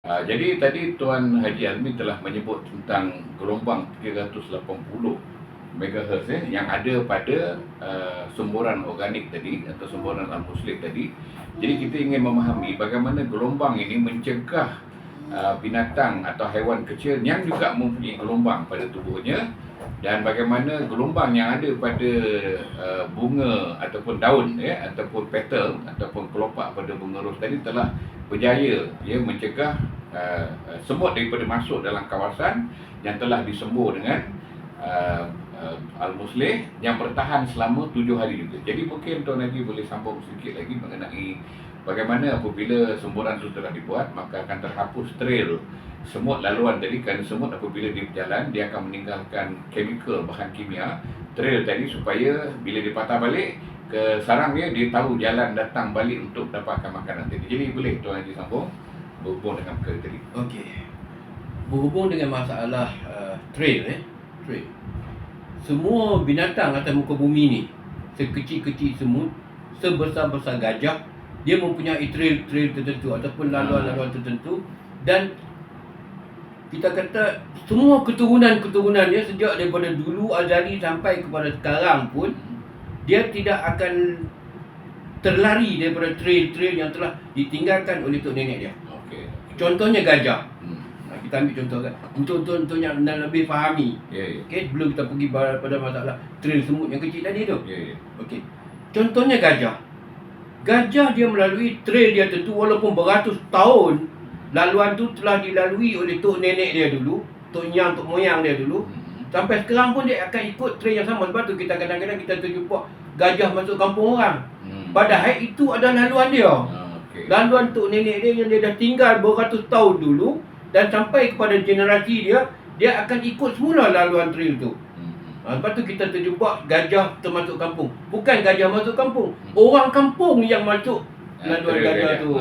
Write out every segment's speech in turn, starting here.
Jadi tadi Tuan Haji Azmi telah menyebut tentang gelombang 380 MHz yang ada pada semburan organik tadi atau semburan al-muslik tadi. Jadi kita ingin memahami bagaimana gelombang ini mencegah binatang atau haiwan kecil yang juga mempunyai gelombang pada tubuhnya, dan bagaimana gelombang yang ada pada bunga ataupun daun ataupun petal ataupun kelopak pada bunga ros tadi telah berjaya mencegah semut daripada masuk dalam kawasan yang telah disembur dengan al-muslih yang bertahan selama 7 hari juga. Jadi mungkin Tuan Haji boleh sambung sedikit lagi mengenai bagaimana apabila semburan itu telah dibuat, maka akan terhapus trail semut laluan tadi, kerana semut apabila dia berjalan dia akan meninggalkan chemical, bahan kimia trail tadi, supaya bila dia patah balik ke sarangnya dia tahu jalan datang balik untuk dapatkan makanan tadi. Jadi boleh Tuan Haji sambung berhubung dengan perkara tadi. Okey. Berhubung dengan masalah trail. Semua binatang atas muka bumi ni, sekecil-kecil semut, sebesar-besar gajah, dia mempunyai trail tertentu ataupun laluan-laluan tertentu, dan kita kata semua keturunan dia sejak daripada dulu azali sampai kepada sekarang pun dia tidak akan terlari daripada trail yang telah ditinggalkan oleh tok nenek dia. Okey. Contohnya gajah. Kita ambil contoh kan, untuk yang lebih fahami. Okey, sebelum kita pergi pada masalah trail semut yang kecil tadi tu. Okey. Contohnya gajah. Gajah dia melalui trail dia tentu, walaupun beratus tahun laluan tu telah dilalui oleh tok nenek dia dulu, tok moyang dia dulu. Sampai sekarang pun dia akan ikut trail yang sama. Sebab tu kita kadang-kadang kita terjumpa gajah masuk kampung orang. Padahal itu adalah laluan dia. Laluan tok nenek dia yang dia dah tinggal beratus tahun dulu, dan sampai kepada generasi dia akan ikut semula laluan trail tu. Lepas tu kita terjumpa gajah termasuk kampung. Bukan gajah masuk kampung, orang kampung yang masuk laluan gajah tu.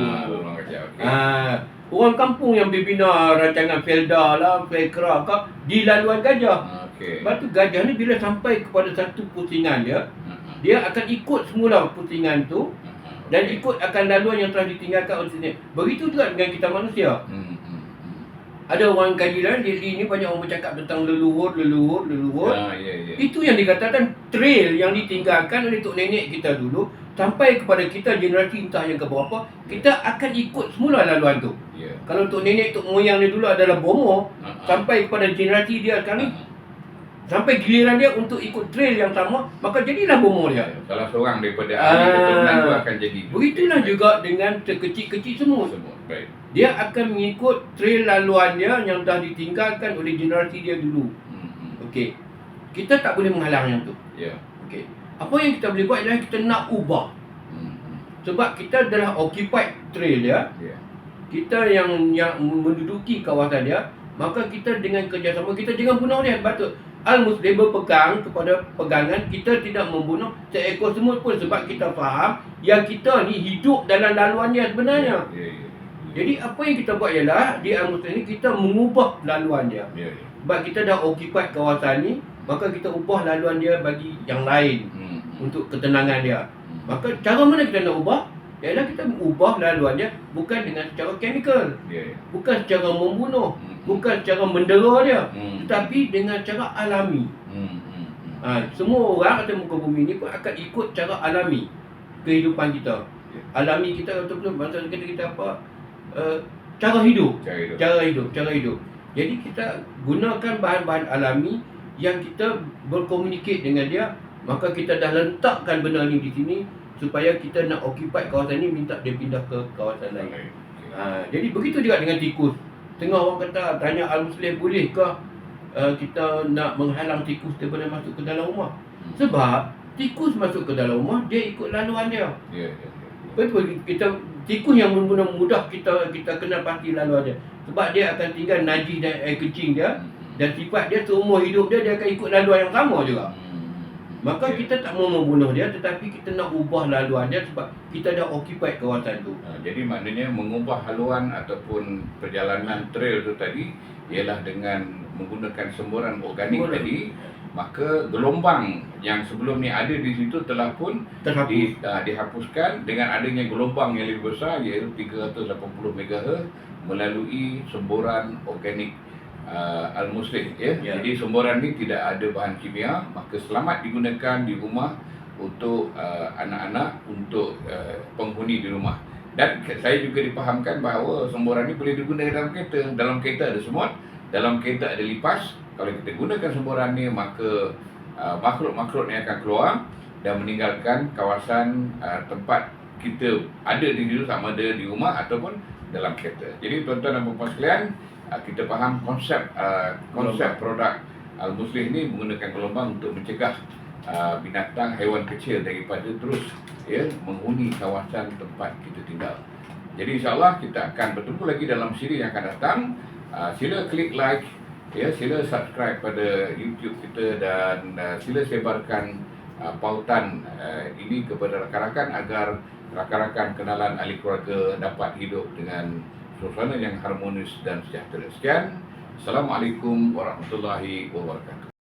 Orang kampung yang berbina rancangan Felda lah, Felkra ke, di laluan gajah. Lepas tu gajah ni bila sampai kepada satu pusingan dia akan ikut semula pusingan tu, dan ikut akan laluan yang telah ditinggalkan oleh sini. Begitu juga dengan kita manusia. Ada orang kaji lain, ini banyak orang bercakap tentang leluhur. Itu yang dikatakan trail yang ditinggalkan oleh tok nenek kita dulu, sampai kepada kita generasi entah yang keberapa, kita akan ikut semula laluan tu. Kalau tok nenek, tok moyang dia dulu adalah bomo, sampai kepada generasi dia sekarang ni, sampai giliran dia untuk ikut trail yang sama, maka jadilah bomo dia. Salah seorang daripada ahli keturunan tu akan jadi. Begitulah juga dengan sekecil-kecil semut. Dia akan mengikut trail laluan dia yang dah ditinggalkan oleh generasi dia dulu. Okey. Kita tak boleh menghalang yang tu. Okey. Apa yang kita boleh buat adalah kita nak ubah. Sebab kita adalah occupied trail dia. Kita yang menduduki kawasan dia, maka kita dengan kerjasama kita jangan bunuh dia. Patut al-muslim berpegang kepada pegangan kita tidak membunuh seekor semut pun, sebab kita faham yang kita ni hidup dalam laluan dia sebenarnya. Jadi apa yang kita buat ialah di al-muslim ni kita mengubah laluan dia. Sebab kita dah occupied kawasan ni, maka kita ubah laluan dia bagi yang lain untuk ketenangan dia. Maka cara mana kita nak ubah? Ialah kita ubah laluan dia bukan dengan secara chemical, bukan secara membunuh, bukan secara mendera dia, tetapi dengan cara alami. Semua orang atas muka bumi ni pun akan ikut cara alami kehidupan kita. Alami kita betul-betul bahasa kita apa? Cara hidup. Jadi kita gunakan bahan-bahan alami yang kita berkomunikasi dengan dia, maka kita dah letakkan benda ni di sini supaya kita nak occupy kawasan ni, minta dia pindah ke kawasan lain. Jadi begitu juga dengan tikus. Tengah orang kata tanya al-muslim, bolehkah kita nak menghalang tikus daripada masuk ke dalam rumah? Sebab tikus masuk ke dalam rumah, dia ikut laluan dia. Betul, tikus yang mudah kita kenal pasti laluan dia. Sebab dia akan tinggal najis dan air kencing dia, dan sifat dia seumur hidup dia akan ikut laluan yang sama juga. Maka kita tak mau membunuh dia, tetapi kita nak ubah laluan dia sebab kita dah occupied kawasan tu. Jadi maknanya mengubah haluan ataupun perjalanan trail tu tadi ialah dengan menggunakan semburan organik tadi maka gelombang yang sebelum ni ada di situ telah pun Terhapus. dihapuskan dengan adanya gelombang yang lebih besar, iaitu 380 MHz melalui semburan organik Al-Muslim, ya. Ya. Jadi semburan ni tidak ada bahan kimia, maka selamat digunakan di rumah untuk anak-anak, untuk penghuni di rumah. Dan saya juga dipahamkan bahawa semburan ni boleh digunakan dalam kereta. Dalam kereta ada semut, dalam kereta ada lipas. Kalau kita gunakan semburan ni, maka makhluk-makhluk ni akan keluar dan meninggalkan kawasan tempat kita ada di situ, sama ada di rumah ataupun dalam kereta. Jadi tuan-tuan dan puan-puan sekalian, kita faham konsep produk Al-Muslim ni menggunakan gelombang untuk mencegah binatang, haiwan kecil daripada terus menghuni kawasan tempat kita tinggal. Jadi insyaAllah kita akan bertemu lagi dalam siri yang akan datang. Sila klik like, sila subscribe pada YouTube kita, dan sila sebarkan pautan ini kepada rakan-rakan agar rakan-rakan kenalan ahli keluarga dapat hidup dengan suasana yang harmonis dan sejahtera. Sekian. Assalamualaikum warahmatullahi wabarakatuh.